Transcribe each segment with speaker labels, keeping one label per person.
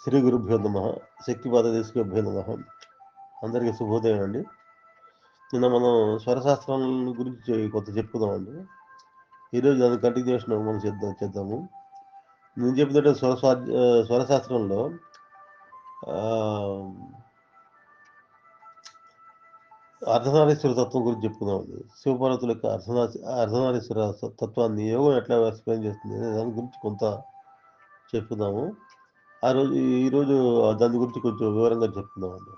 Speaker 1: శ్రీ గురుభ్యో నమః. శక్తిపాద దేశికేభ్యో నమః. అందరికీ శుభోదయం అండి. నిన్న మనం స్వరశాస్త్రం గురించి కొంత చెప్పుకుందామండి. ఈరోజు దాని కంటిన్యూషన్ మనం చేద్దాము. నేను చెప్తుంటే స్వరశాస్త్రంలో అర్ధనారీశ్వర తత్వం గురించి చెప్పుకుందామండి. శివపార్వతుల యొక్క అర్ధనారీశ్వర తత్వాన్ని యోగం ఎట్లా ఎక్స్ప్లెయిన్ చేస్తుంది అనే దాని గురించి కొంత చెప్పుకుందాము. ఈరోజు దాని గురించి కొంచెం వివరంగా చెప్పుకుందామండి.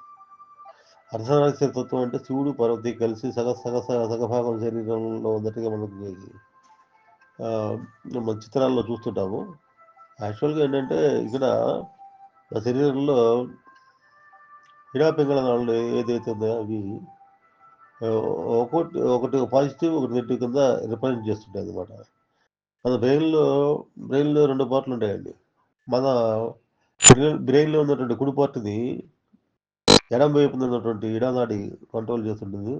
Speaker 1: అర్ధనారీశ్వర తత్వం అంటే శివుడు పార్వతి కలిసి సగభాగం శరీరంలో ఉన్నట్టుగా మనకి మన చిత్రాల్లో చూస్తుంటాము. యాక్చువల్గా ఏంటంటే ఇక్కడ శరీరంలో పింగళ నాళ్ళు ఏదైతే ఉన్నాయో అవి ఒకటి పాజిటివ్ ఒకటి నెగిటివ్ కింద రిప్రజెంట్ చేస్తుంటాయి అనమాట. మన బ్రెయిన్లో 2 పార్ట్లు ఉంటాయండి. మన బ్రెయిన్లో ఉన్నటువంటి కుడి పార్ట్ని ఎడం వైపు ఉన్నటువంటి ఇడానాడి కంట్రోల్ చేస్తుంటుంది.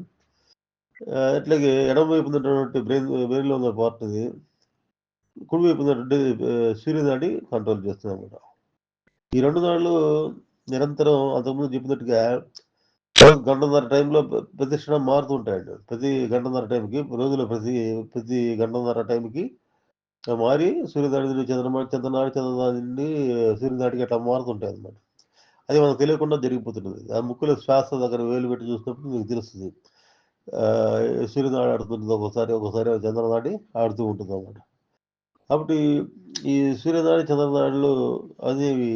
Speaker 1: అట్లాగే ఎడం వైపు ఉన్నటువంటి బ్రెయిన్లో ఉన్న పార్ట్ని కుడి వైపు ఉన్నటువంటి సూర్యనాడి కంట్రోల్ చేస్తుంది అనమాట. ఈ 2 నాళ్ళు నిరంతరం అంతకుముందు చెప్పినట్టుగా గంటన్నర టైంలో ప్రతి క్షణం మారుతూ ఉంటాయండి. ప్రతి గంటన్నర టైంకి రోజులో ప్రతి గంటన్నర టైంకి మారి సూర్యనాడి నుండి చంద్రనాడి నుండి సూర్యనాడికి అట్లా మారుతుంటాయి అన్నమాట. అది మనకు తెలియకుండా జరిగిపోతుంటుంది. ఆ ముక్కులో శ్వాస దగ్గర వేలు పెట్టి చూసినప్పుడు మీకు తెలుస్తుంది. సూర్యనాడి ఆడుతుంటుంది, ఒకసారి చంద్రనాడి ఆడుతూ ఉంటుంది అన్నమాట. కాబట్టి ఈ సూర్యనాడి చంద్రనాడిలో అనేవి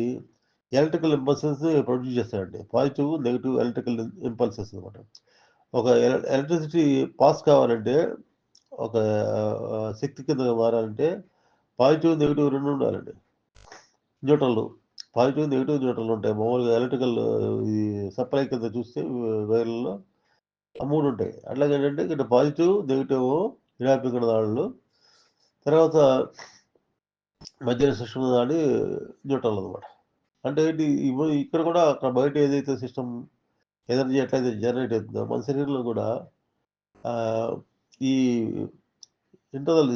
Speaker 1: ఎలక్ట్రికల్ ఇంపల్సెస్ ప్రొడ్యూస్ చేస్తాయండి. పాజిటివ్ నెగిటివ్ ఎలక్ట్రికల్ ఇంపల్సెస్ అనమాట. ఒక ఎలక్ట్రిసిటీ పాస్ కావాలంటే, ఒక శక్తి కింద మారాలంటే పాజిటివ్ నెగిటివ్ 2 ఉండాలండి. న్యూట్రల్, పాజిటివ్ నెగిటివ్ న్యూట్రల్ ఉంటాయి. మామూలుగా ఎలక్ట్రికల్ ఈ సప్లై కింద చూస్తే వైర్లలో 3 ఉంటాయి. అట్లాగే ఏంటంటే ఇక్కడ పాజిటివ్ నెగిటివ్ పింగళ నాడులు, తర్వాత మధ్యలో సిస్టమ్ నాడి న్యూట్రల్ అనమాట. అంటే ఇక్కడ కూడా అక్కడ బయట ఏదైతే సిస్టమ్ ఎనర్జీ ఎట్లయితే జనరేట్ అవుతుందో మన శరీరంలో కూడా ఈ ఇంటర్నల్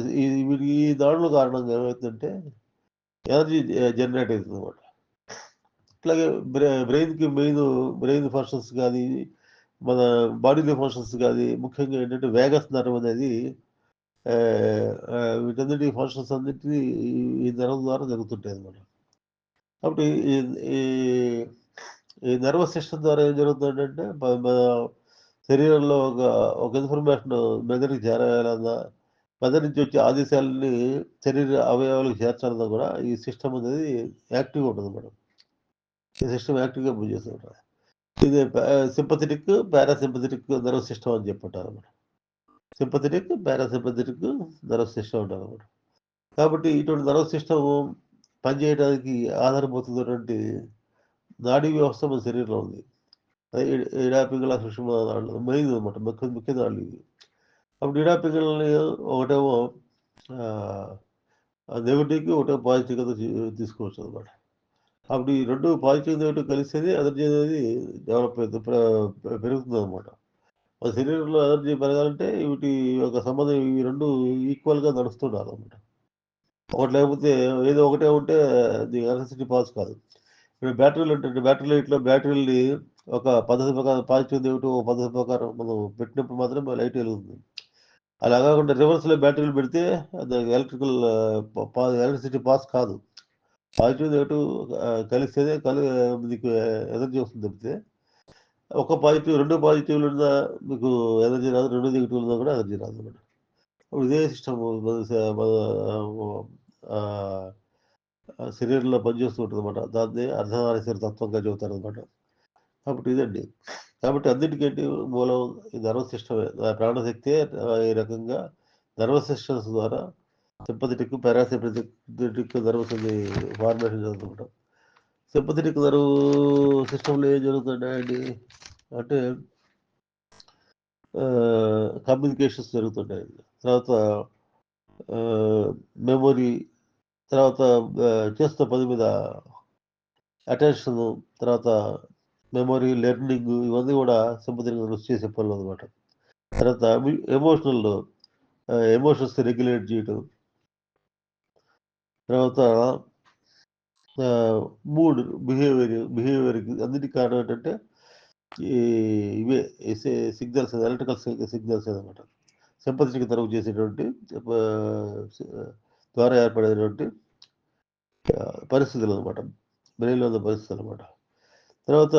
Speaker 1: ఈ దాడుల కారణంగా ఏమవుతుందంటే ఎనర్జీ జనరేట్ అవుతుంది అనమాట. అట్లాగే బ్రెయిన్కి బ్రెయిన్ ఫంక్షన్స్ కానీ మన బాడీలో ఫంక్షన్స్ కానీ ముఖ్యంగా ఏంటంటే వేగస్ నర్వ్ అనేది వీటన్నిటి ఫంక్షన్స్ అన్నింటినీ ఈ నర్వ్ ద్వారా జరుగుతుంటాయి అనమాట. కాబట్టి ఈ నర్వస్ సిస్టమ్ ద్వారా ఏం జరుగుతుందంటే మన శరీరంలో ఒక ఇన్ఫర్మేషన్ మెదడుకి చేరాలన్నా, మెదడు నుంచి వచ్చే ఆదేశాలని శరీర అవయవాలకు చేర్చాలన్నా కూడా ఈ సిస్టమ్ అనేది యాక్టివ్గా ఉంటుంది మేడం. ఈ సిస్టమ్ యాక్టివ్గా మూవ్ చేస్తూ ఉంటారు. ఇది సింపథెటిక్ పారాసింపథెటిక్ నర్వస్ సిస్టమ్ అని చెప్పుంటారు అన్నమాట. సింపథెటిక్ పారాసింపథెటిక్ నర్వస్ సిస్టమ్ ఉంటారు అన్నమాట. కాబట్టి ఇటువంటి నర్వస్ సిస్టమ్ పనిచేయడానికి ఆధారపడుతున్నటువంటి నాడీ వ్యవస్థ మన శరీరంలో ఉంది. పింగళ సుషుమ్నా నాడులు మెయిన్ అనమాట, ముఖ్య నాడులు ఇవి. అప్పుడు పింగళని ఒకటేమో నెగిటివ్కి ఒకటేమో పాజిటివ్ కింద తీసుకోవచ్చు అనమాట. అప్పుడు ఈ 2 పాజిటివ్ నెగిటివ్ కలిస్తేనే ఎనర్జీ అనేది డెవలప్ పెరుగుతుంది అనమాట. మన శరీరంలో ఎనర్జీ పెరగాలంటే వీటి యొక్క సంబంధం ఈ 2 ఈక్వల్గా నడుస్తుండాలి అనమాట. ఒకటి లేకపోతే ఏదో ఒకటే ఉంటే ఎలక్ట్రిసిటీ పాస్ కాదు. ఇప్పుడు బ్యాటరీలు ఉంటాయి. బ్యాటరీలని ఒక పద్ధతి ప్రకారం పాజిటివ్ నెగిటివ్ ఒక పద్ధతి ప్రకారం మనం పెట్టినప్పుడు మాత్రమే లైట్ వెలుగుతుంది. అలా కాకుండా రివర్స్లో బ్యాటరీలు పెడితే అది ఎలక్ట్రిసిటీ పాస్ కాదు. పాజిటివ్ నెగిటివ్ కలిస్తేనే మీకు ఎనర్జీ వస్తుంది తప్పితే ఒక పాజిటివ్ 2 పాజిటివ్లు ఉన్నా మీకు ఎనర్జీ రాదు, 2 నెగిటివ్లు ఉన్నా కూడా ఎనర్జీ రాదు అనమాట. ఇదే సిస్టమ్ శరీరంలో పనిచేస్తూ ఉంటుంది అనమాట. దాన్ని అర్ధనారీశ్వర తత్వంగా చెబుతారు అనమాట. కాబట్టి ఇదండి. కాబట్టి అన్నిటికంటే మూలం ఈ నర్వస్ సిస్టమే. ప్రాణశక్తే ఈ రకంగా నర్వస్ సిస్టమ్స్ ద్వారా సింపథెటిక్ పారాసింపథెటిక్ నర్వస్ అని ఫార్మేషన్ జరుగుతుంటాం. సింపథెటిక్ నర్వ్ సిస్టంలో ఏం జరుగుతుంటాయండి అంటే కమ్యూనికేషన్స్ జరుగుతుంటాయండి. తర్వాత మెమొరీ, తర్వాత చేస్తున్న పని మీద అటెన్షన్, తర్వాత మెమొరీ, లెర్నింగ్ ఇవన్నీ కూడా సింపథెటిక్ చేసే పనులు అనమాట. తర్వాత ఎమోషన్స్ రెగ్యులేట్ చేయటం, తర్వాత మూడ్, బిహేవియర్‌కి అన్నిటికి కారణం ఏంటంటే ఈ ఇవే సిగ్నల్స్, ఎలక్ట్రికల్ సిగ్నల్స్ అనమాట. సింపథెటిక్ నర్వ్ చేసేటువంటి ద్వారా ఏర్పడేటువంటి పరిస్థితులనమాట. బ్రెయిన్‌లో ఉన్న పరిస్థితులనమాట. తర్వాత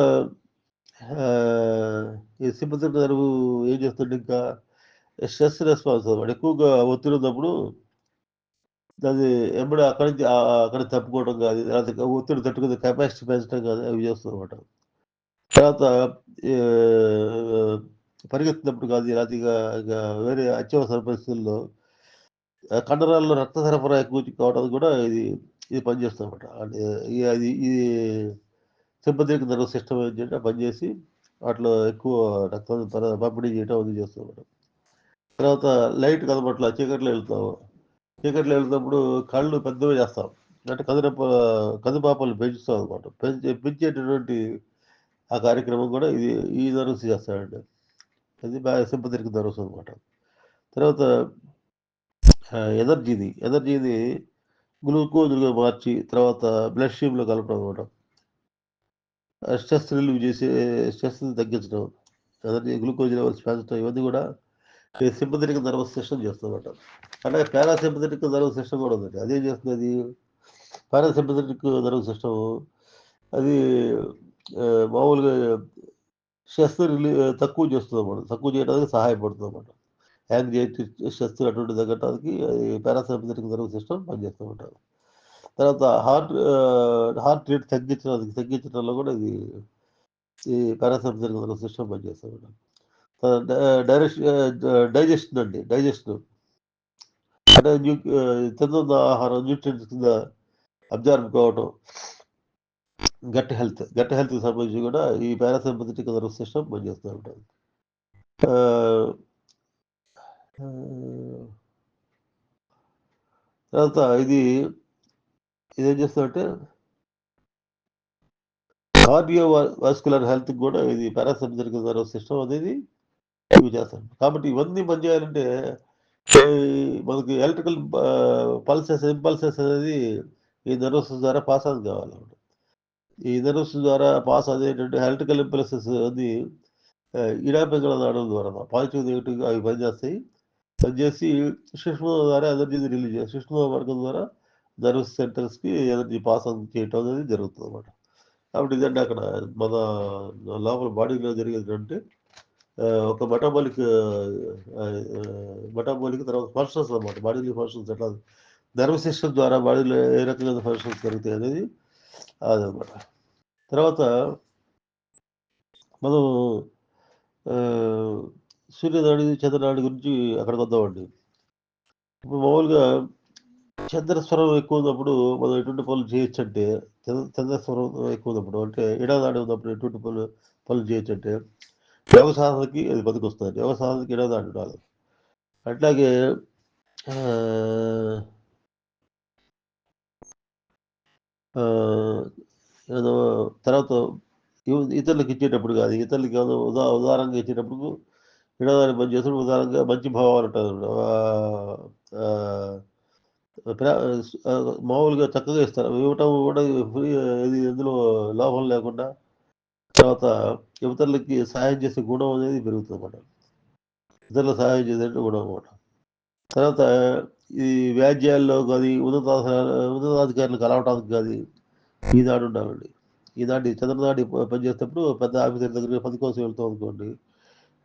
Speaker 1: ఈ సింపథెటిక్ నర్వ్ ఏం చేస్తుందంటే ఇంకా స్ట్రెస్ రెస్పాన్స్ అనమాట. ఎక్కువగా ఒత్తిడి ఉన్నప్పుడు అది ఎమ్మడే అక్కడి నుంచి అక్కడ తప్పుకోవడం గాని, లేకపోతే ఒత్తిడి తట్టుకునే కెపాసిటీ పెంచడం గాని అవి చేస్తుందనమాట. తర్వాత ఆహ్, పరిగెత్తినప్పుడు గాని, లేకపోతే ఇక వేరే అత్యవసర పరిస్థితుల్లో కండరాల్లో రక్త సరఫరా ఎక్కువ కావడానికి కూడా ఇది పనిచేస్తుందనమాట. అంటే ఈ సింపథెటిక్ నర్వస్ సిస్టమ్ ఏంటంటే పనిచేసి వాటిలో ఎక్కువ రక్తం పంపిణీ చేయడం అది చేస్తుందనమాట. తర్వాత లైట్ కనపట్ల చీకట్లో వెళ్తాము. చీకట్లో వెళ్తున్నప్పుడు కళ్ళు పెద్దవి చేస్తాం. అంటే కనుపాపలు పెంచుతాం అనమాట. పెంచేటటువంటి ఆ కార్యక్రమం కూడా ఈ నర్వస్ చేస్తాడండి. అది సింపథెటిక్ నర్వస్ అనమాట. తర్వాత ఎనర్జీని గ్లూకోజ్‌గా మార్చి తర్వాత బ్లడ్ స్ట్రీమ్‌లో కలపడం అనమాట. స్ట్రెస్ రిలీవ్ చేసే స్ట్రెస్‌ని తగ్గించడం, ఎనర్జీ గ్లూకోజ్ లెవెల్స్ పెంచడం ఇవన్నీ కూడా ఈ సింపథెటిక్ నర్వస్ సిస్టమ్ చేస్తుందన్నమాట. అలాగే పారాసింపథెటిక్ నర్వస్ సిస్టమ్ కూడా ఉందండి. అదేం చేస్తుంది? పారాసింపథెటిక్ నర్వస్ సిస్టమ్ అది మామూలుగా స్ట్రెస్ తక్కువ చేస్తుందన్నమాట. తక్కువ చేయడానికి సహాయపడుతుందన్నమాట. యాంగ్జైటీ, స్ట్రెస్ అటువంటివి తగ్గడానికి అది పారాసింపథెటిక్ నర్వస్ సిస్టమ్ పనిచేస్తుందన్నమాట. తర్వాత హార్ట్ రేట్ తగ్గించడంలో కూడా ఈ పారాసింపథెటిక్ నర్వస్ సిస్టమ్ పనిచేస్తుందన్నమాట. డైజెషన్ అండి. డైజెషన్ అంటే తిన్న ఆహారం న్యూట్రియంట్స్ కింద అబ్జార్బ్ కావటం. గట్ హెల్త్‌కి సంబంధించి కూడా ఈ పారాసింపథెటిక్ నర్వస్ సిస్టమ్ పనిచేస్తూ ఉంటది. ఆహ్, ఆహ్, తర్వాత ఇదేం చేస్తదంటే వాస్కులర్ హెల్త్‌కి కూడా ఇది పారాసింపథెటిక్ నర్వస్ సిస్టమ్ అనేది ఇవి చేస్తాయి. కాబట్టి ఇవన్నీ పనిచేయాలంటే ఈ మనకి ఎలక్ట్రికల్ ఇంపల్సెస్ అనేది ఈ నర్వస్ ద్వారా పాస్ ఆన్ కావాలన్నమాట. ఈ నర్వస్ ద్వారా పాస్ అయ్యేటటువంటి ఎలక్ట్రికల్ ఇంపల్సెస్ అది ఇడా పింగళ నాడుల ద్వారా పాజిటివ్, నెగెటివ్‌గా అవి పనిచేస్తాయి. పనిచేసి సుష్మ ద్వారా ఎనర్జీని రిలీజ్ చేస్తాయి. సుష్మ మార్గం ద్వారా నర్వస్ సెంటర్స్‌కి ఎనర్జీ పాస్ ఆన్ చేయటం అనేది జరుగుతుందన్నమాట. కాబట్టి ఇదండి అక్కడ మన లోపల బాడీలో జరిగేటువంటి ఒక మెటాబాలిక్ తర్వాత ఫంక్షన్స్ అనమాట. బాడీలో ఫంక్షన్స్ ఎట్లా నర్వస్ సిస్టమ్ ద్వారా బాడీలో ఏ రకమైన ఫంక్షన్స్ జరుగుతాయి అనేది అదనమాట. తర్వాత మనం ఆహ్, సూర్యనాడి, చంద్రనాడి గురించి అక్కడికొద్దామండి. ఇప్పుడు మామూలుగా చంద్రస్వరం ఎక్కువ ఉన్నప్పుడు మనం ఎటువంటి పనులు చేయొచ్చంటే, చంద్రస్వరం ఎక్కువ ఉన్నప్పుడు అంటే ఇడనాడి ఉన్నప్పుడు ఎటువంటి పనులు చేయొచ్చంటే, యోగ సాధనకి అది పనికొస్తదండి. యోగ సాధనకి ఇడనాడి ఉండాలి. అట్లాగే ఆహ్, ఆహ్, ఏదో తర్వాత ఇతరులకి ఇచ్చేటప్పుడు గాని, ఇతరులకి ఏమన్నా ఉదారంగా ఇచ్చేటప్పుడు వినోదాన్ని పని చేసినప్పుడు ఉదారంగా మంచి భావాలు ఉంటాయన్నమాట. ఆహ్, ప్ర మామూలుగా చక్కగా ఇస్తారు. ఇవ్వటం కూడా ఫ్రీ, ఎందులో లోపం లేకుండా తర్వాత ఇతరులకి సహాయం చేసే గుణం అనేది పెరుగుతుందన్నమాట. ఇతరులకు సహాయం చేసే గుణం అన్నమాట. తర్వాత ఈ వ్యాజ్యాల్లో గాని, ఉన్నతాధికారులు కలవటానికి గాని ఈనాడు ఉండాలండి. ఈనాటి చంద్రనాడి పనిచేసేటప్పుడు పెద్ద ఆఫీసర్ దగ్గరికి పని కోసం వెళ్తాం అనుకోండి.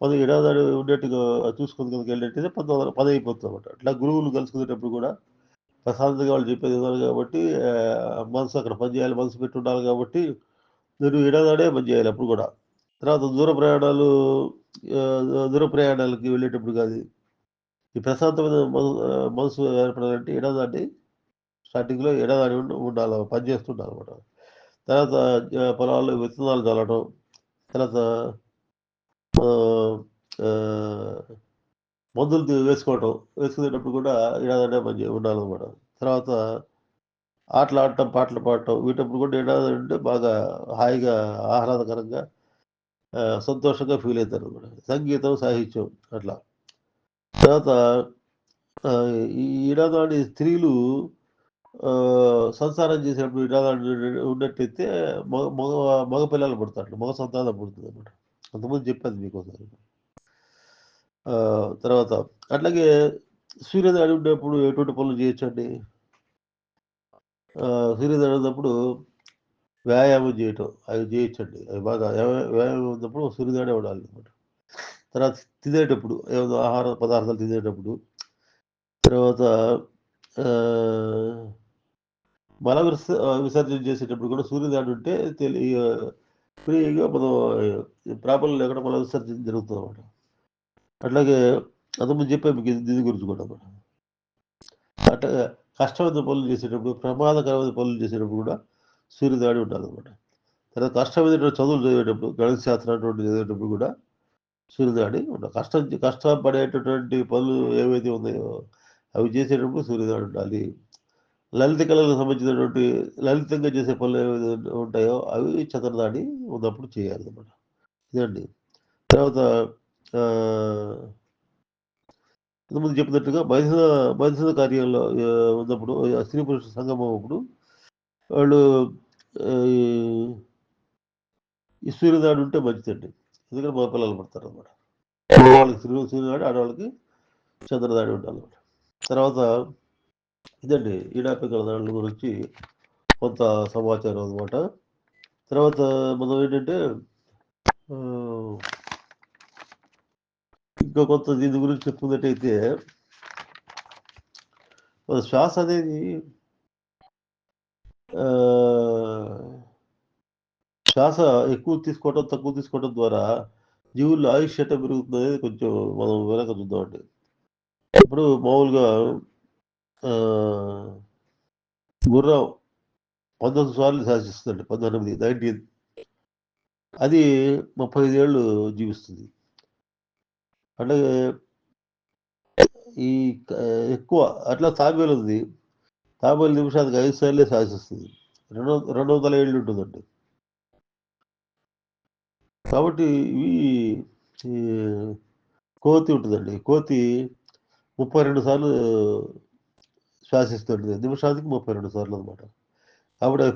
Speaker 1: మనం ఈనాడు ఉండేట్టుగా చూసుకొని గనుక వెళ్ళినట్టయితే పని అయిపోతుందన్నమాట. అట్లా గురువులు కలుసుకునేటప్పుడు కూడా ప్రశాంతంగా వాళ్ళు చెప్పేది వినాలి కాబట్టి మనసు అక్కడ పని చేయాలి. మనసు పెట్టి ఉండాలి కాబట్టి మీరు ఈనాడే పని చేయాలి అప్పుడు కూడా. తర్వాత దూర ప్రయాణాలకి వెళ్ళేటప్పుడు గాని, ఈ ప్రశాంతమైన మనసు ఏర్పడాలంటే ఈనాడండి స్టార్టింగ్‌లో ఎడదారి ఉండాలి. పని చేస్తుండాలన్నమాట. తర్వాత పొలాల్లో విత్తనాలు చల్లడం. తర్వాత ఆహ్, ఆహ్, మందులు వేసుకోవటం. వేసుకునేటప్పుడు కూడా ఇలాగనే ఉండాలన్నమాట. తర్వాత ఆటలాడటం, పాటలు పాడటం వీటప్పుడు కూడా ఏంటంటే బాగా హాయిగా, ఆహ్లాదకరంగా సంతోషంగా ఫీల్ అయితారన్నమాట. సంగీతం, సాహిత్యం అట్లా. తర్వాత ఈ ఈనాటి స్త్రీలు సంసారం చేసేటప్పుడు నినాదాలు ఉన్నట్టయితే మగ మగ మగ పిల్లలు పుడతారు, మగ సంతానం పుడుతుంది అనమాట. అంతకుముందు చెప్పాను మీకు ఒకసారి. తర్వాత అట్లాగే సూర్యోదయం ఉండేప్పుడు ఎటువంటి పనులు చేయొచ్చండి? సూర్యోదయం ఉన్నప్పుడు వ్యాయామం చేయటం అవి చేయొచ్చండి. అవి బాగా వ్యాయామం ఉన్నప్పుడు సూర్యోదయం ఉండాలి అనమాట. తర్వాత తినేటప్పుడు ఏమైనా ఆహార పదార్థాలు తినేటప్పుడు, తర్వాత మల విసర్జన చేసేటప్పుడు కూడా సూర్యోదయం ఉంటే ఫ్రీగా మనం ప్రాబ్లం లేకుండా మల విసర్జన జరుగుతుంది అనమాట. అట్లాగే అంతకుముందు చెప్పాను మీకు దీని గురించి కూడా అనమాట. అట్లా కష్టమైన పనులు చేసేటప్పుడు, ప్రమాదకరమైన పనులు చేసేటప్పుడు కూడా సూర్యోదయం ఉండాలన్నమాట. తర్వాత కష్టమైన చదువులు చదివేటప్పుడు, గణిత శాస్త్రం అటువంటి చదివేటప్పుడు కూడా సూర్యోదయం ఉండాలి. కష్టపడేటటువంటి పనులు ఏవైతే ఉన్నాయో అవి చేసేటప్పుడు సూర్యోదయం ఉండాలి. లలిత కళలకు సంబంధించినటువంటి లలితంగా చేసే పనులు ఏవైతే ఉంటాయో అవి చంద్రదాడి ఉన్నప్పుడు చేయాలన్నమాట. ఇదండి. తర్వాత ఇంతకుముందు చెప్పినట్టుగా మైథున కార్యంలో ఉన్నప్పుడు స్త్రీ పురుష సంగమం అప్పుడు వాళ్ళు ఈ సూర్యనాడు ఉంటే మంచిదండి. ఎందుకంటే మగ పిల్లలు పడతారు అనమాట. వాళ్ళకి సూర్యనాడు, ఆడవాళ్ళకి చంద్రదాడి ఉండాలన్నమాట. తర్వాత ఇదండి ఈడాపికల దాడుల గురించి కొంత సమాచారం అనమాట. తర్వాత మనం ఏంటంటే ఇంకా కొంత దీని గురించి చెప్పుకున్నట్టయితే శ్వాస అనేది శ్వాస ఎక్కువ తీసుకోవడం తక్కువ తీసుకోవడం ద్వారా జీవుల్లో ఆయుష్ ఎట్ట పెరుగుతుంది అనేది కొంచెం మనం వెనక చూద్దామండి. ఇప్పుడు మామూలుగా గుర్రం 19 సార్లు శాసిస్తుందండి, 19 అది 35 ఏళ్ళు జీవిస్తుంది. అట్లాగే ఈ ఎక్కువ అట్లా తాబేలు ఉంది, తాబేలు నిమిషానికి 5 సార్లే శాసిస్తుంది, 200 ఏళ్ళు ఉంటుందండి. కాబట్టి ఇవి కోతి ఉంటుందండి, కోతి 32 సార్లు శ్వాసిస్తుంది, నిమిషానికి 32 సార్లు అనమాట. కాబట్టి అది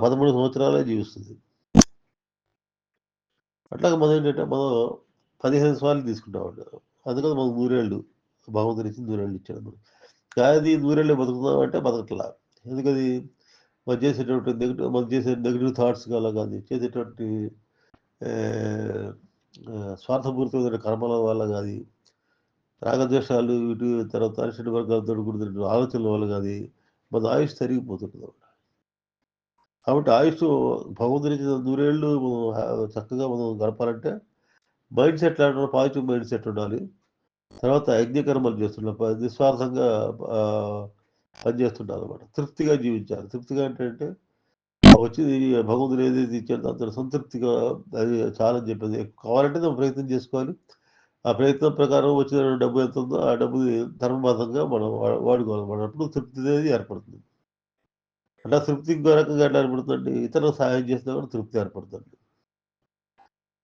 Speaker 1: 13 సంవత్సరాలే జీవిస్తుంది. అట్లాగే మనం ఏంటంటే మనం 15 సార్లు తీసుకుంటామండి, అందుకని మనం 100 ఏళ్ళు భగవంతుడు ఇచ్చి 100 ఏళ్ళు ఇచ్చాడు. కానీ 100 ఏళ్ళు బతుకుతున్నాం అంటే బతకట్లా. ఎందుకది మనం చేసే నెగిటివ్ థాట్స్ వల్ల కానీ, చేసేటువంటి స్వార్థపూరితమైన కర్మల వల్ల కానీ, రాగద్వేషాలు ఇటు తర్వాత అరిషడ్ వర్గాలతో కూడిన ఆలోచనల వల్ల కానీ మన ఆయుష్ తరిగిపోతుంది. కాబట్టి ఆయుష్ భగవంతుడిచ్చిన 100 ఏళ్ళు చక్కగా మనం గడపాలంటే మైండ్ సెట్ లాంటి పాజిటివ్ మైండ్ సెట్ ఉండాలి. తర్వాత యజ్ఞకర్మలు చేస్తుండాలి, నిస్వార్థంగా పనిచేస్తుండాలి అనమాట. తృప్తిగా జీవించాలి. తృప్తిగా అంటే వచ్చి భగవంతుడు ఏదైతే ఇచ్చాడో దాంతో సంతృప్తిగా అది చాలని చెప్పేది. కావాలంటే మనం ప్రయత్నం చేసుకోవాలి. ఆ ప్రయత్నం ప్రకారం వచ్చిన డబ్బు ఎంత ఉందో ఆ డబ్బుని ధర్మబద్ధంగా మనం వాడుకోవాలి. అప్పుడు తృప్తి అనేది ఏర్పడుతుంది. అంటే తృప్తి ఇంకో రకంగా ఎట్లా ఏర్పడుతుందండి, ఇతరులకు సహాయం చేసినా కూడా తృప్తి ఏర్పడుతుంది.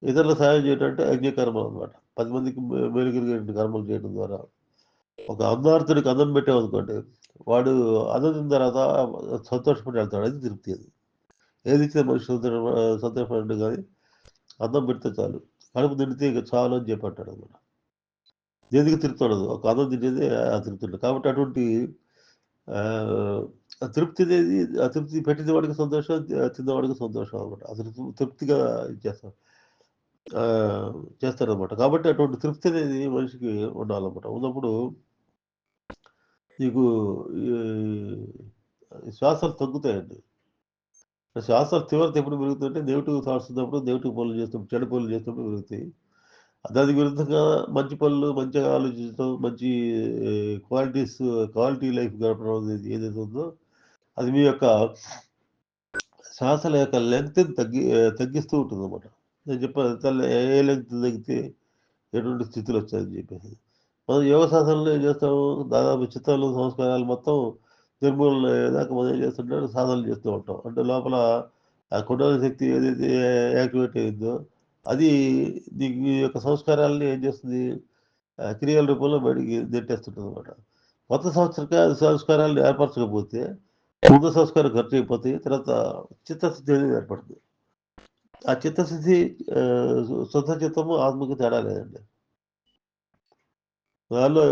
Speaker 1: ఇతరులకు సహాయం చేయడం అంటే యజ్ఞకర్మలు అనమాట. 10 మందికి మేలు కలిగేటువంటి కర్మలు చేయడం ద్వారా. ఒక అన్నార్థుడికి అన్నం పెట్టామనుకోండి, వాడు అన్నం తిన్న తర్వాత సంతోషపడి వెళ్తాడు. అది తృప్తి. అది ఏది ఇచ్చినా మనిషి సంతోషపడ్డు కానీ అన్నం పెడితే చాలు, కడుపు నిండితే ఇక చాలు అని చెప్పి అంటాడు అనమాట. దేనికి తృప్తి ఉండదు, ఒక అన్నం తినేది ఆ తృప్తి ఉండదు. కాబట్టి అటువంటి తృప్తి అనేది, ఆ తృప్తి పెట్టిన వాడికి సంతోషం, తిన్నవాడికి సంతోషం అనమాట. అసలు తృప్తిగా చేస్తారు చేస్తారనమాట. కాబట్టి అటువంటి తృప్తి అనేది మనిషికి ఉండాలన్నమాట. ఉన్నప్పుడు నీకు శ్వాసలు తగ్గుతాయండి. శ్వాసలు తీవ్రత ఎప్పుడు పెరుగుతుందంటే నెగిటివ్ థాట్స్ ఉన్నప్పుడు, నెగిటివ్ పనులు చేస్తున్నప్పుడు, చెడు పనులు చేస్తున్నప్పుడు పెరుగుతాయి. దానికి విరుద్ధంగా మంచి పనులు, మంచిగా ఆలోచించడం, మంచి క్వాలిటీ లైఫ్ గడపడం అనేది ఏదైతే ఉందో అది మీ యొక్క శ్వాసల యొక్క లెంగ్త్‌ని తగ్గిస్తూ ఉంటుందన్నమాట. నేను చెప్పాను ఏ లెంగ్త్ తగ్గితే ఎటువంటి స్థితులొచ్చాయని చెప్పేసి. మనం యోగ సాధనలో ఏం చేస్తాము, దాదాపు చిత్తాలు, సంస్కారాలు మొత్తం నిర్మూలన అయ్యేదాకా మనం ఏం చేస్తుంటాం, సాధనలు చేస్తూ ఉంటాం. అంటే లోపల ఆ కుండలిని శక్తి ఏదైతే యాక్టివేట్ అయిందో అది ఈ యొక్క సంస్కారాలని ఏం చేస్తుంది, క్రియల రూపంలో బయటికి నెట్టేస్తుంటదనమాట. కొత్త సంస్కారాలను ఏర్పరచకపోతే ముందు సంస్కారం ఖర్చు అయిపోతే తర్వాత చిత్తశుద్ధి అనేది ఏర్పడుతుంది. ఆ చిత్తశుద్ధి శుద్ధ చిత్తము, ఆత్మకి తేడా లేదండి. దానిలో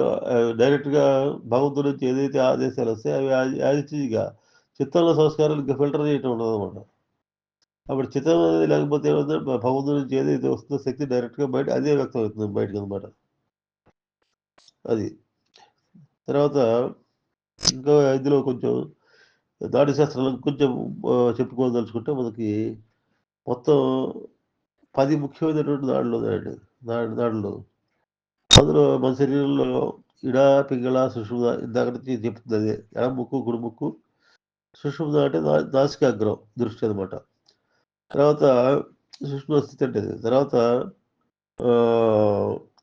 Speaker 1: డైరెక్ట్‌గా భగవంతుడి నుంచి ఏదైతే ఆదేశాలొస్తాయో అవి యాజిటీజ్‌గా చిత్తంలో సంస్కారాలు ఇంక ఫిల్టర్ చేయటం ఉండదనమాట. అప్పుడు చిత్తం అనేది లేకపోతే ఏమవుతుందంటే భగవంతుడి నుంచి ఏదైతే వస్తుందో శక్తి డైరెక్ట్‌గా బయట అదే వ్యక్తం అవుతుంది బయటకనమాట. అది. తర్వాత ఇంకా ఇందులో కొంచెం నాడీ శాస్త్రంలో కొంచెం చెప్పుకోదలుచుకుంటే మనకి మొత్తం 10 ముఖ్యమైనటువంటి నాడులు ఉన్నాయండి. నాడులు. అందులో మన శరీరంలో ఇడ, పింగళ, సుషుమ్న ఇందాక నుంచి చెప్తుందదే. ఎడమ ముక్కు, కుడి ముక్కు, సుషుమ్న అంటే నాసికాగ్రం దృష్టి అనమాట. తర్వాత సుషుమ్న స్థితి అంటే అది. తర్వాత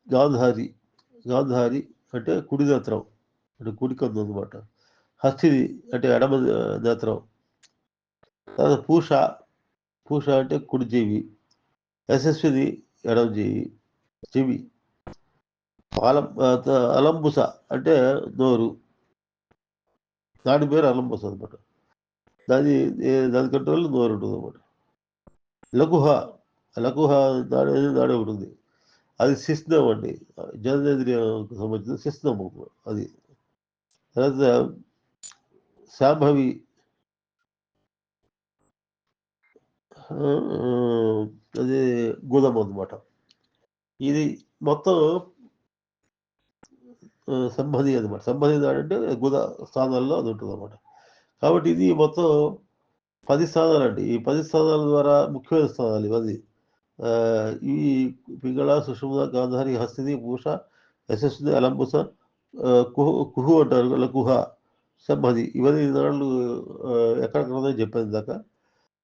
Speaker 1: గాంధారి. గాంధారి అంటే కుడి నేత్రం. అంటే కుడి కన్ను అనమాట. హస్తిది అంటే ఎడమ నేత్రం. తర్వాత పూష. పూష అంటే కుడి చెవి. యశస్విది ఎడమ చెవి. అలంబుస అంటే నోరు. దాని పేరు అలంబుస అనమాట. దాని కంట్రోల్ నోరు ఉంటుందన్నమాట. లఘుహ. లఘుహ నాడి ఒకటి ఉంది. అది శిస్నం అండి. జననేంద్రియంకి సంబంధించిన శిస్నము అది. తర్వాత శాంభవి. అది గుదం అనమాట. ఇది మొత్తం సంబంధి అనమాట. సంబంధి నాడంటే గుద స్థానాల్లో అది ఉంటుందన్నమాట. కాబట్టి ఇది మొత్తం 10 స్థానాలండి. ఈ 10 స్థానాల ద్వారా ముఖ్యమైన స్థానాలు ఇవన్నీ. ఈ పింగళ, సుషుమ్న, గాంధారి, హస్తిని, పూష, యశస్విని, అలంబుస, కుహు అంటారు. లకుహ, సంబధి ఇవన్నీ నాళ్ళు ఎక్కడెక్కడ ఉన్నాయో చెప్పాను ఇందాక.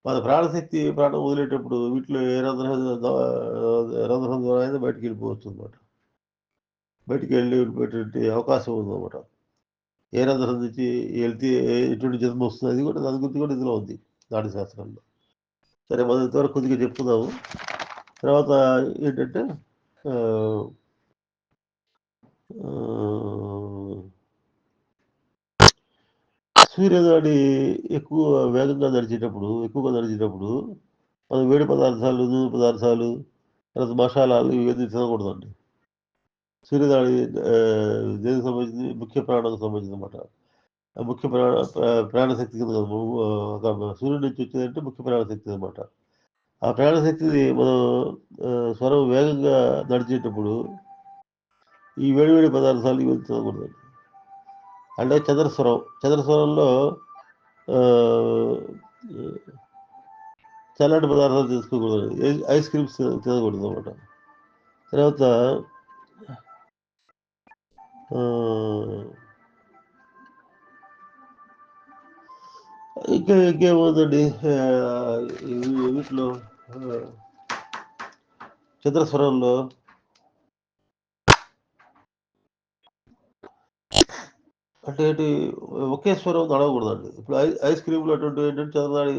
Speaker 1: మన ప్రాణశక్తి ప్రాణం వదిలేటప్పుడు వీటిలో ఏ రంధ్రం ద్వారా అయినా బయటికి వెళ్ళిపోవచ్చు అనమాట. బయటికి వెళ్ళేటువంటి అవకాశం ఉందన్నమాట. ఏ రంధ్రం నుంచి వెళ్తే ఎటువంటి జన్మ వస్తుంది అది కూడా దాని గురించి కూడా ఇందులో ఉంది నాడీ శాస్త్రంలో. సరే మనం ఇంతవరకు కొద్దిగా చెప్పుకుందాము. తర్వాత ఏంటంటే సూర్యనాడి ఎక్కువగా ఎక్కువగా నడిచేటప్పుడు మనం వేడి పదార్థాలు, నూనె పదార్థాలు, తర్వాత మసాలాలు ఇవన్నీ తినకూడదండి. సూర్యనాడి దేనికి సంబంధించింది? ముఖ్య ప్రాణానికి సంబంధించింది అనమాట. ముఖ్య ప్రాణశక్తి కింద సూర్యుడి నుంచి వచ్చేదంటే ముఖ్య ప్రాణశక్తి అనమాట. ఆ ప్రాణశక్తిని మనం స్వరం వేగంగా నడిచేటప్పుడు ఈ వేడి పదార్థాలు ఇవి తినకూడదండి. అంటే చంద్రస్వరంలో చల్లటి పదార్థాలు తీసుకోకూడదు. ఐస్ క్రీమ్స్ తినకూడదు అనమాట. తర్వాత ఇంకేముందండి వీటిలో చంద్రస్వరంలో అంటే ఒకే స్వరం నడవకూడదండి. ఇప్పుడు ఐస్ క్రీమ్లు అటువంటివి ఏంటంటే చంద్రనాడి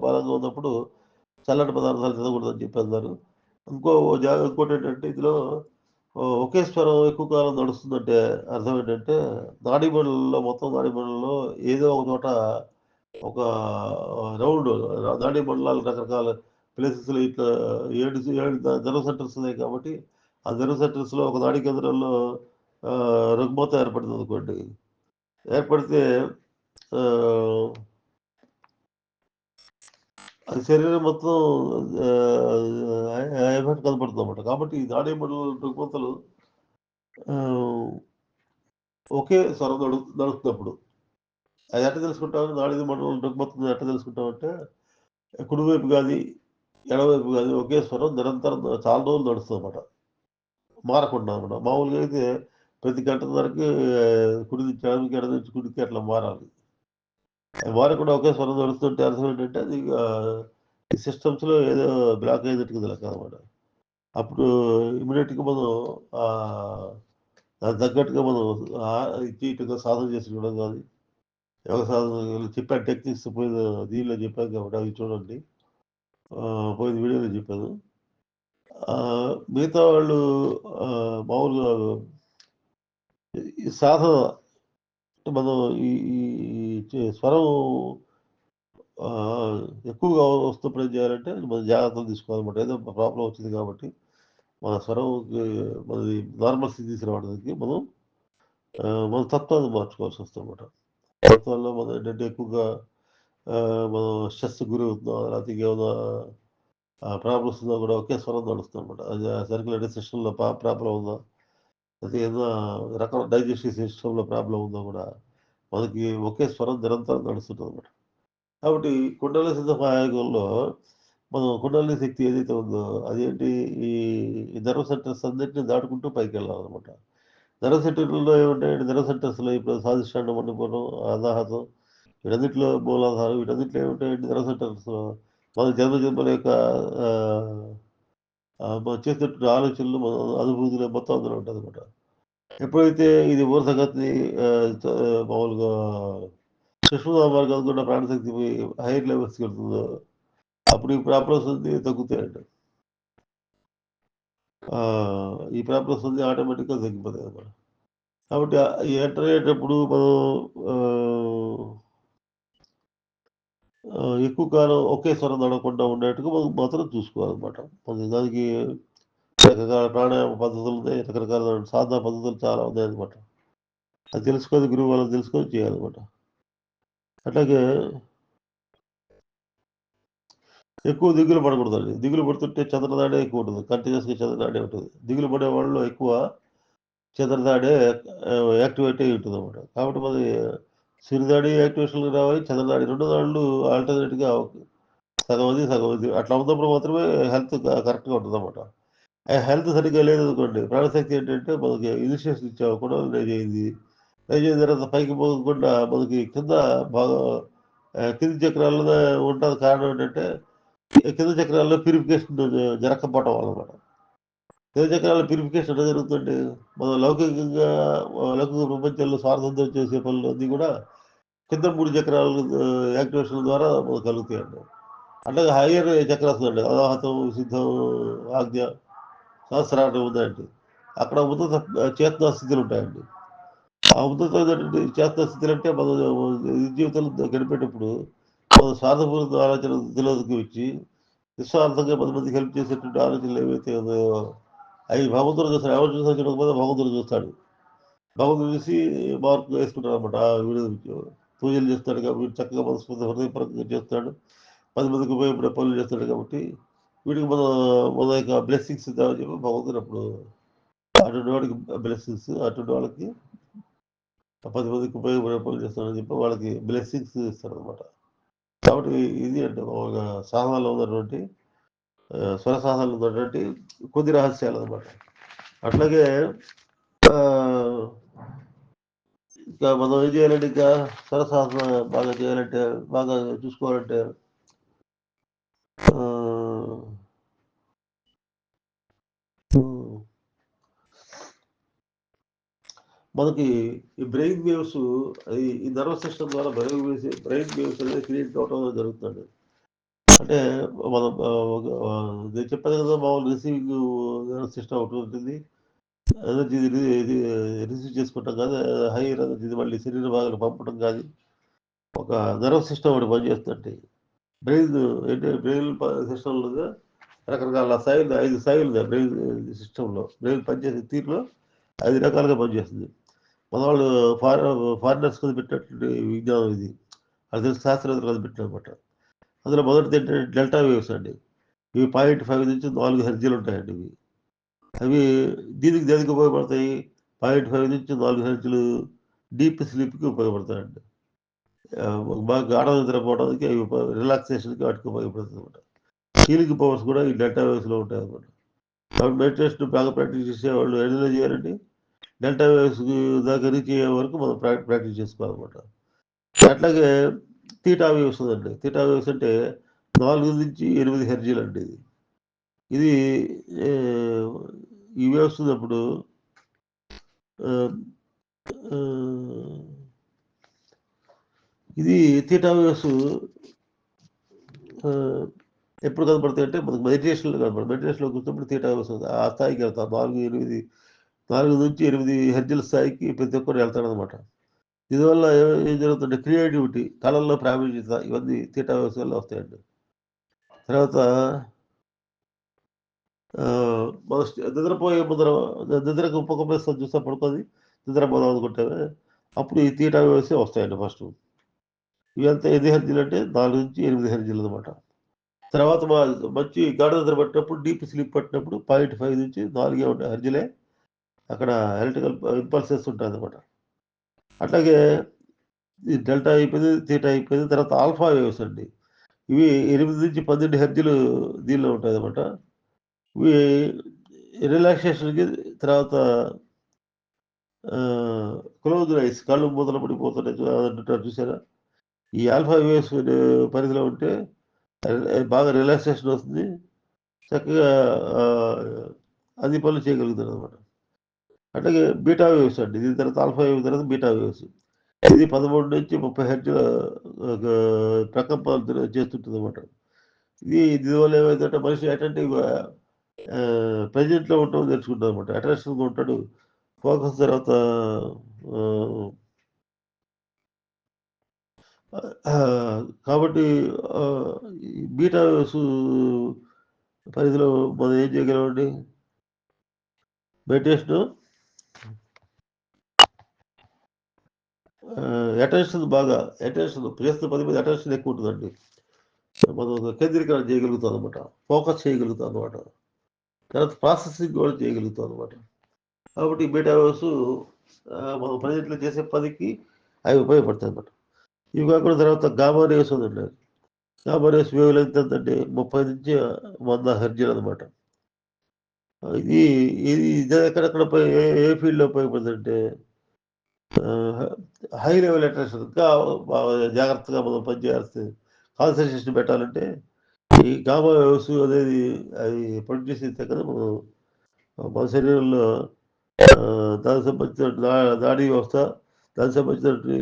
Speaker 1: బలంగా ఉన్నప్పుడు చల్లటి పదార్థాలు తినకూడదని చెప్పన్నారు. ఇంకోటి ఏంటంటే ఇందులో ఒకే స్వరం ఎక్కువ కాలం నడుస్తుందంటే అర్థం ఏంటంటే మొత్తం నాడీమండలంలో ఏదో ఒక చోట ఒక రౌండ్ నాడీమండలాలు రకరకాల ప్లేసెస్లో ఇట్లా 7 నర్వ్ సెంటర్స్ ఉన్నాయి కాబట్టి ఆ నర్వ్ సెంటర్స్లో ఒక నాడీ కేంద్రంలో రుగ్మత ఏర్పడుతుంది అనుకోండి. ఏర్పడితే అది శరీరం మొత్తం ఎఫెక్ట్ కనపడుతుందన్నమాట. కాబట్టి ఈ నాడీ మండలం రుగ్మతలు ఒకే స్వరం నడుస్తున్నప్పుడు అది ఎట్ట తెలుసుకుంటామని నాడీ మండలం రుగ్మతను ఎట్ట తెలుసుకుంటామంటే కుడివైపు కానీ ఎడమవైపు కానీ ఒకే స్వరం నిరంతరం చాలా రోజులు నడుస్తుందన్నమాట. మారకుండా అనమాట. మామూలుగా అయితే ప్రతి గంటన్నరకి కుడి నుంచి ఎడమకి, ఎడమ నుంచి కుడికి అట్లా మారాలి. అది మారకుండా ఒకే స్వరం నడుస్తుంటే అర్థం ఏంటంటే అది ఈ సిస్టమ్స్‌లో ఏదో బ్లాక్ అయినట్టుగా లెక్క అనమాట. అప్పుడు ఇమ్మీడియేట్‌గా మనం దానికి తగ్గట్టుగా మనం ఇటు ఇటుగా సాధన చేసుకోవడం గాని, యోగ సాధన చెప్పాను టెక్నిక్స్ పోయిన దీనిలో చెప్పాను కాబట్టి అవి చూడండి. పోయిన వీడియోలో చెప్పాను. మిగతా వాళ్ళు మామూలుగా ఈ సాధన మనం ఈ ఈ స్వరం ఎక్కువగా వస్తున్నప్పుడు ఏం చేయాలంటే మనం జాగ్రత్తలు తీసుకోవాలన్నమాట. ఏదో ప్రాబ్లమ్ వచ్చింది కాబట్టి మన స్వరంకి మనది నార్మల్ స్థితి తీసుకురావడానికి మన తత్వాన్ని మార్చుకోవాల్సి వస్తుందన్నమాట. తత్వాల్లో మనం ఏంటంటే ఎక్కువగా మనం స్ట్రెస్ గురి అవుతున్నాం, లేకపోతే ఇంకేమైనా ప్రాబ్లమ్స్ ఉన్నా కూడా ఒకే స్వరం నడుస్తుందన్నమాట. అది సర్క్యులేటరీ సిస్టంలో ప్రాబ్లం ఉందా, అది ఏదైనా రకం డైజెస్టివ్ సిస్టంలో ప్రాబ్లం ఉందా కూడా మనకి ఒకే స్వరం నిరంతరం నడుస్తుంటుంది అనమాట. కాబట్టి కుండలి సిద్ధపాయకంలో మనం కుండలి శక్తి ఏదైతే ఉందో అదేంటి ఈ నర్వ్ సెంటర్స్ అన్నింటినీ దాటుకుంటూ పైకి వెళ్ళాలన్నమాట. నర్వ్ సెంటర్లో ఏముంటాయండి? నర్వ్ సెంటర్స్లో ఇప్పుడు స్వాదిష్టానం, మణిపురం, అనాహతం, వీటన్నిటిలో మూలాధారం, వీటన్నిటిలో ఏముంటాయండి? నర్వ్ సెంటర్స్ మన జన్మజన్మల యొక్క మనం చేసేటువంటి ఆలోచనలు, మన అనుభూతులు మొత్తం అందులో ఉంటుంది అనమాట. ఎప్పుడైతే ఇది ఊర్ధగతిని మామూలుగా సూక్ష్మధామాలకు అనుకున్న ప్రాణశక్తి హైయర్ లెవెల్స్కి వెళ్తుందో అప్పుడు ఈ ప్రాబ్లమ్స్ అన్ని తగ్గుతాయండి. ఈ ప్రాబ్లమ్స్ అన్ని ఆటోమేటిక్గా తగ్గిపోతాయి అన్నమాట. కాబట్టి ఎంటర్ అయ్యేటప్పుడు మనం ఎక్కువ కాలం ఒకే స్వరం నడవకుండా ఉండేట్టుగా మనం మాత్రం చూసుకోవాలన్నమాట. మన దానికి రకరకాల ప్రాణాయామ పద్ధతులు ఉన్నాయి, రకరకాల సాధన పద్ధతులు చాలా ఉన్నాయన్నమాట. అది తెలుసుకొని గురువు వాళ్ళని తెలుసుకొని చేయాలన్నమాట. అట్లాగే ఎక్కువ దిగులు పడకూడదండి. దిగులు పడుతుంటే చంద్రనాడే ఎక్కువ ఉంటుంది. కంటిన్యూస్గా చంద్రనాడే ఉంటుంది. దిగులు పడే వాళ్ళు ఎక్కువ చంద్రనాడే యాక్టివేట్ అయ్యి ఉంటుంది అనమాట. కాబట్టి మరి సూర్యనాడి యాక్టివేషన్కి రావాలి, చంద్రనాడి రెండు దాడులు ఆల్టర్నేట్గా సగం అది సగం ఇది అట్లా ఉన్నప్పుడు మాత్రమే హెల్త్ కరెక్ట్గా ఉంటుంది అనమాట. ఆ హెల్త్ సరిగ్గా లేదనుకోండి, ప్రాణశక్తి ఏంటంటే మనకి ఇనిషియేషన్ ఇచ్చాము కూడా రేజ్ అయింది. రేజ్ అయిన తర్వాత పైకి పోకుండా మనకి కింద బాగా కింది చక్రాల్లో ఉంటుంది. కారణం ఏంటంటే కింద చక్రాల్లో ప్యూరిఫికేషన్ జరగకపోవటం వల్ల అనమాట. కింద చక్రాల ప్యూరిఫికేషన్ ఎలా జరుగుతుంది? మనం లౌకిక ప్రపంచంలో స్వార్థంతో చేసే పనులు అన్నీ కూడా కింద 3 చక్రాలు యాక్టివేషన్ ద్వారా మనకు కలుగుతాయండి. అట్లాగే హయ్యర్ చక్రాస్ అండి, అనాహతం, సిద్ధం, ఆజ్ఞ, సహస్రారం ఉందండి. అక్కడ ఉన్నత చేతనా స్థితులు ఉంటాయండి. ఆ ఉన్నతమైనటువంటి చేతనా స్థితులు అంటే మన జీవితంలో గడిపేటప్పుడు మన స్వార్థపూరిత ఆలోచనలు తెలియదుకు వచ్చి నిస్వార్థంగా 10 మందికి హెల్ప్ చేసేటువంటి ఆలోచనలు ఏవైతే ఉన్నాయో అవి భగవంతుడు చూస్తాడు. ఎవరు చూసినా చూడకపోతే భగవంతుడు చూస్తాడు. భగవంతుడు చూసి మార్పు వేసుకుంటాడు అనమాట. వీడు పూజలు చేస్తాడు కాబట్టి చక్కగా మనస్ఫూర్తి హృదయపరంగా చేస్తాడు, 10 మందికి ఉపయోగపడే పనులు చేస్తాడు కాబట్టి వీడికి మన యొక్క బ్లెస్సింగ్స్ ఇద్దామని చెప్పి భగవంతుడు అప్పుడు అటువంటి వాడికి బ్లెస్సింగ్స్, అటువంటి వాళ్ళకి 10 మందికి ఉపయోగపడే పనులు చేస్తాడని చెప్పి వాళ్ళకి బ్లెస్సింగ్స్ ఇస్తాడు అనమాట. కాబట్టి ఇది అంటే మామూలుగా సాధనలో ఉన్నటువంటి స్వర సాధనలో ఉన్నటువంటి కొద్ది రహస్యాలు అనమాట. అట్లాగే ఇంకా మనం ఏం చేయాలంటే ఇంకా స్వర సాధన బాగా చేయాలంటే, బాగా చూసుకోవాలంటే మనకి ఈ బ్రెయిన్ వేవ్స్ ఈ నర్వస్ సిస్టమ్ ద్వారా బ్రెయిన్ వేవ్స్ అనేది క్రియేట్ కావడం జరుగుతుంది. అంటే మనం నేను చెప్పాను కదా, మామూలు రిసీవింగ్ నర్వస్ సిస్టమ్ ఒకటి ఉంటుంది. ఎనర్జీ ఇది రిసీవ్ చేసుకుంటాం కాదు, హై ఎనర్జీ మళ్ళీ శరీర భాగాలు పంపడం కానీ ఒక నర్వస్ సిస్టమ్ ఒకటి పనిచేస్తుందండి. బ్రెయిన్ ఏంటంటే బ్రెయిన్ సిస్టంలో రకరకాల స్థాయిలు, 5 స్థాయిలు ఉన్నాయి బ్రెయిన్ సిస్టంలో. బ్రెయిన్ పనిచేసే తీరులో 5 రకాలుగా పనిచేస్తుంది. మన వాళ్ళు ఫారినర్స్ కనిపెట్టినటువంటి విజ్ఞానం ఇది. అది తెలిసి శాస్త్రవేత్తలు కనిపెట్టిన అనమాట. అందులో మొదటిది ఏంటంటే డెల్టా వేవ్స్ అండి. ఇవి 0.5 నుంచి 4 హెర్జీలు ఉంటాయండి ఇవి. అవి దేనికి ఉపయోగపడతాయి? 0.5 నుంచి 4 హెర్జీలు డీప్ స్లీప్కి ఉపయోగపడతాయండి. బాగా గాఢ నిద్రపోవడానికి అవి రిలాక్సేషన్కి వాటికి ఉపయోగపడుతుంది అనమాట. హీలింగ్ పవర్స్ కూడా ఈ డెల్టా వేవ్స్లో ఉంటాయి అనమాట. కాబట్టి మెడిటేషన్ బాగా ప్రాక్టీస్ చేసేవాళ్ళు ఏదైనా చేయాలండి, డెల్టా వేవ్స్ దాకా రీచ్ అయ్యే వరకు మనం ప్రాక్టీస్ చేసుకోవాలన్నమాట. అట్లాగే తీటా వేవ్స్ ఉందండి. తీటా వేవ్స్ అంటే 4 నుంచి 8 హెర్జీలు అండి. ఇది ఈ వేవ్స్ ఉన్నప్పుడు ఇది తీటా వేవ్స్ ఎప్పుడు కనపడతాయి అంటే మనకు మెడిటేషన్లో కనపడదు. మెడిటేషన్లోకి వచ్చినప్పుడు తీటా వేవ్స్ ఆ స్థాయికి వెళ్తాం. 4 నుంచి 8 హెర్జీల స్థాయికి ప్రతి ఒక్కరు వెళ్తాడనమాట. దీనివల్ల ఏం జరుగుతుందంటే క్రియేటివిటీ, కళల్లో ప్రావీణ్యత ఇవన్నీ తీటా వ్యవస్థ వల్ల వస్తాయండి. తర్వాత నిద్రపోయే ముందర నిద్రకు ఉపక్రమిస్తాం చూసా పడుకొని నిద్రపోదాం అనుకుంటే అప్పుడు ఈ తీటా వ్యవస్థ వస్తాయండి ఫస్ట్. ఇవంతా ఎన్ని హెర్జీలు అంటే 4-8 హెర్జీలు అనమాట. తర్వాత మంచి గాఢ నిద్ర పట్టినప్పుడు డీప్ స్లీప్ పట్టినప్పుడు 0.5-4 హెర్జీలే అక్కడ ఎలక్ట్రికల్ ఇంపల్సెస్ ఉంటాయన్నమాట. అట్లాగే ఈ డెల్టా అయిపోయింది, తీటా అయిపోయింది. తర్వాత ఆల్ఫా వేవ్స్ అండి. ఇవి 8-12 హెర్జీలు దీనిలో ఉంటాయన్నమాట. ఇవి రిలాక్సేషన్‌కి తర్వాత క్లోజ్డ్ ఐస్ కళ్ళు మూతలు పడిపోతుంటాయి అంటుంటారు చూసారా? ఈ ఆల్ఫా వేవ్స్ పరిధిలో ఉంటే బాగా రిలాక్సేషన్ వస్తుంది. చక్కగా అన్ని పనులు చేయగలుగుతారనమాట. అట్లాగే బీటా వేవ్స్ అండి. దీని తర్వాత ఆల్ఫా వేవ్ తర్వాత బీటా వేవ్స్. ఇది 13-30 హెర్ట్జ్‌ల ప్రకంపనలు చేస్తుంటదనమాట. దీనివల్ల ఏమైందంటే మనిషి అటెంటివ్‌గా ప్రెజెంట్‌లో ఉండటం నేర్చుకుంటాడనమాట. అటెన్షన్‌గా ఉంటాడు. ఫోకస్ తర్వాత కాబట్టి ఈ బీటా వేవ్స్ పరిధిలో మనం ఏం చేయగలమండి? మెడిటేషను అటెన్షన్ చేస్తున్న పని మీద అటెన్షన్ ఎక్కువ ఉంటుందండి. మనం కేంద్రీకరణ చేయగలుగుతాం అనమాట. ఫోకస్ చేయగలుగుతాం అనమాట. తర్వాత ప్రాసెసింగ్ కూడా చేయగలుగుతాం అనమాట. కాబట్టి బీటా వేవ్స్ మనం ప్రజెంట్‌లో చేసే పనికి అవి ఉపయోగపడతాయి అనమాట. ఇవి కాకుండా తర్వాత గామా రేస్ ఉందండి. గామా రేస్ వేవ్ లెంగ్త్ ఎంతంటే 30-100 హెర్ట్జ్‌లు అనమాట. ఇది ఇది ఎక్కడెక్కడ ఏ ఫీల్డ్‌లో ఉపయోగపడుతుందంటే హై లెవెల్ అటెన్షన్ ఇంకా జాగ్రత్తగా మనం పనిచేయాల్సి కాన్సంట్రేషన్ పెట్టాలంటే ఈ గామా వేవ్స్ అనేది అది ప్రొడ్యూస్ చేస్తే కదా మనం మన శరీరంలో దానికి సంబంధించిన నాడీ వ్యవస్థ, దానికి సంబంధించినటువంటి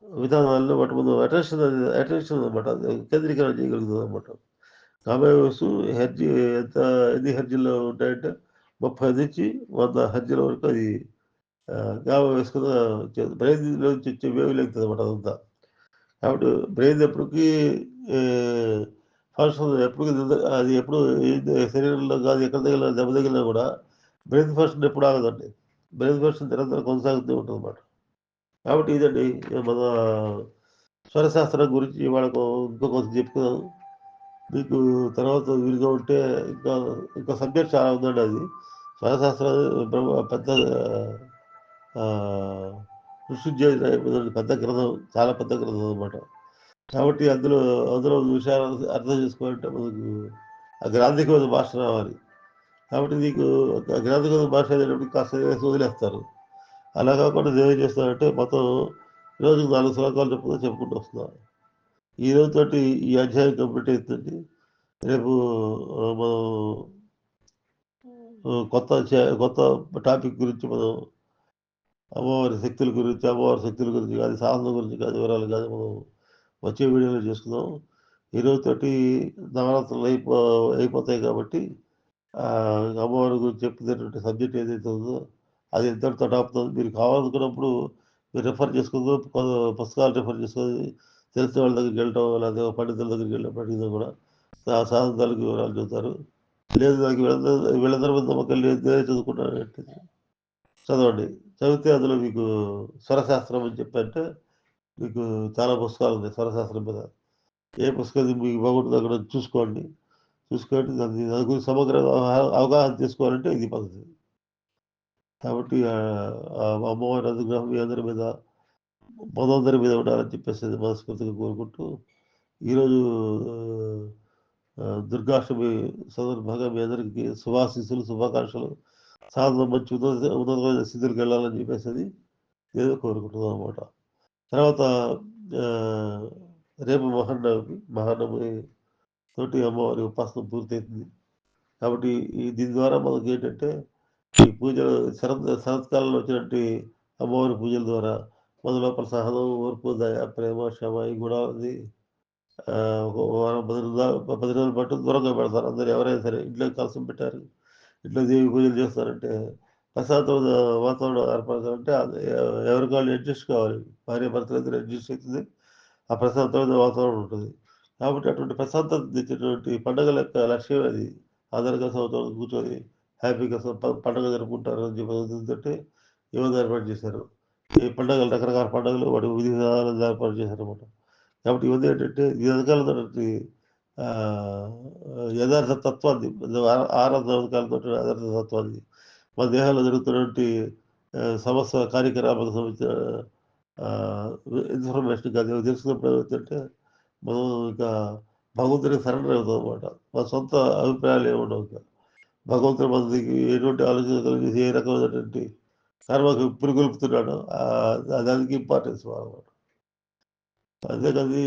Speaker 1: విధానాల్లో వాటి ముందు అటెన్షన్ అనమాట కేంద్రీకరణ చేయగలుగుతుంది అనమాట. గామా వేవ్స్ ఎన్ని హెర్ట్జ్‌లో ఉంటాయంటే 30-100 హెర్ట్జ్‌ల వరకు అది గామా వేవ్స్ కింద బ్రెయిన్‌లో నుంచి వచ్చే వేవ్ లెంగ్త్ అనమాట అదంతా. కాబట్టి బ్రెయిన్ ఎప్పటికీ ఫంక్షన్ ఎప్పటికి అది ఎప్పుడు శరీరంలో కాదు ఎక్కడ తగిలినా దెబ్బ తగిలినా కూడా బ్రెయిన్ ఫంక్షన్ ఎప్పుడు ఆగదండి. బ్రెయిన్ ఫంక్షన్ నిరంతరం కొనసాగుతూ ఉంటుందన్నమాట. కాబట్టి ఇదండి మన స్వరశాస్త్రం గురించి వాళ్ళకు ఇంకో కొంచెం చెప్పుకున్నాను. మీకు తర్వాత వీలుగా ఉంటే ఇంకా ఇంకా సబ్జెక్ట్ చాలా ఉందండి అది. స్వరశాస్త్రం పెద్ద మృత్యుంజయ పెద్ద గ్రంథం, చాలా పెద్ద గ్రంథం అనమాట. కాబట్టి అందులో అందులో విషయాలు అర్థం చేసుకోవాలంటే మనకు ఆ గ్రాంధికమైన భాష రావాలి. కాబట్టి నీకు గ్రాంధికమైన భాష అనేటప్పుడు కాస్త వదిలేస్తారు. అలా కాకుండా నేనేం చేస్తానంటే మొత్తం రోజుకు 4 శ్లోకాలు చొప్పున చెప్పుకుంటూ వస్తున్నాను. ఈ రోజుతోటి ఈ అధ్యాయం కంప్లీట్ అవుతుంది. రేపు మనం కొత్త టాపిక్ గురించి మనం అమ్మవారి శక్తుల గురించి కాదు, సాధన గురించి కాదు, వివరాలు కాదు మనం వచ్చే వీడియోలో చేసుకుందాం. ఈ రోజుతోటి నవరాత్రులు అయిపోతాయి కాబట్టి అమ్మవారి గురించి చెప్పుకునేటువంటి సబ్జెక్ట్ ఏదైతే ఉందో అది ఇంతటితో ఆపుతుంది. మీరు కావాలనుకున్నప్పుడు మీరు రిఫర్ చేసుకో పుస్తకాలు రిఫర్ చేసుకొని తెలిసిన వాళ్ళ దగ్గరికి వెళ్ళటం లేకపోతే పండితుల దగ్గరికి వెళ్ళినప్పుడు అడిగినా కూడా సాధన తాలూకు వివరాలు చెబుతారు. లేదు నాకు వీళ్ళందరి మీద నమ్మకం లేదు, నేనే చదువుకుంటానంటే చదవండి. చదివితే అందులో మీకు స్వరశాస్త్రం అని చెప్పంటే మీకు చాలా పుస్తకాలు ఉన్నాయి స్వరశాస్త్రం మీద. ఏ పుస్తకం మీకు బాగుంటుందో అక్కడ చూసుకోండి. చూసుకొని దాని గురించి సమగ్ర అవగాహన చేసుకోవాలంటే ఇది పద్ధతి. కాబట్టి అమ్మవారి అనుగ్రహం మీ అందరి మీద మనందరి మీద ఉండాలని చెప్పేసి మనస్ఫూర్తిగా కోరుకుంటూ ఈరోజు దుర్గాష్టమి సందర్భంగా మీ అందరికీ శుభాశీస్సులు, శుభాకాంక్షలు, సాధన మంచి ఉన్నతమైన స్థితికి వెళ్ళాలని చెప్పేసి నేను కోరుకుంటున్నాను అనమాట. తర్వాత రేపు మహానవమి తోటి అమ్మవారి ఉపాసన పూర్తవుతుంది. కాబట్టి దీని ద్వారా మనకి ఏంటంటే ఈ పూజలు శరత్కాలంలో వచ్చినట్టు అమ్మవారి పూజల ద్వారా మన లోపల సహనం, ఓర్పు, దయ, ప్రేమ, క్షమ ఈ గుణాలని ఒక వారం 10 రోజుల పాటు దూరంగా పెడతారు. అందరూ ఎవరైనా సరే ఇంట్లో కలసం పెట్టారు, ఇంట్లో దేవి పూజలు చేస్తారంటే ప్రశాంతమైన వాతావరణం ఏర్పడాలంటే అది ఎవరికి వాళ్ళు అడ్జస్ట్ కావాలి. భార్యాభర్తలు ఇద్దరు అడ్జస్ట్ అయితేనే ఆ ప్రశాంతమైన వాతావరణం ఉంటుంది. కాబట్టి అటువంటి ప్రశాంతత తెచ్చేటువంటి పండుగల యొక్క లక్ష్యం అది. అందరు కలిసి సంవత్సరం కూర్చొని హ్యాపీగా పండుగ జరుపుకుంటారు అని చెప్పి ఉద్దేశంతోటి ఈ విధంగా ఏర్పాటు చేశారు. ఈ పండుగలు రకరకాల పండుగలు వాటి విధి విధానాలను ఏర్పాటు చేశారనమాట. కాబట్టి ఇవన్నీ ఏంటంటే ఈ వెనకాల ఉన్నటువంటి యథార్థ తత్వాన్ని ఆరాధన వెనకాలతో యథార్థ తత్వాన్ని మన దేహాల్లో జరుగుతున్నటువంటి సమస్య కార్యకలాపాలకు సంబంధించిన ఇన్ఫర్మేషన్ కానీ తెలుసుకున్నప్పుడు ఏమవుతుందంటే మనం ఇక భగవంతుడికి సరెండర్ అవుతాం అనమాట. మన సొంత అభిప్రాయాలు ఏముండవు ఇక. భగవంతుడు మనకి ఎటువంటి ఆలోచన కలిగి ఏ రకమైనటువంటి కర్మకు పురిగొల్పుతున్నాడో దానికి ఇంపార్టెన్స్ అనమాట. అంతేకాదు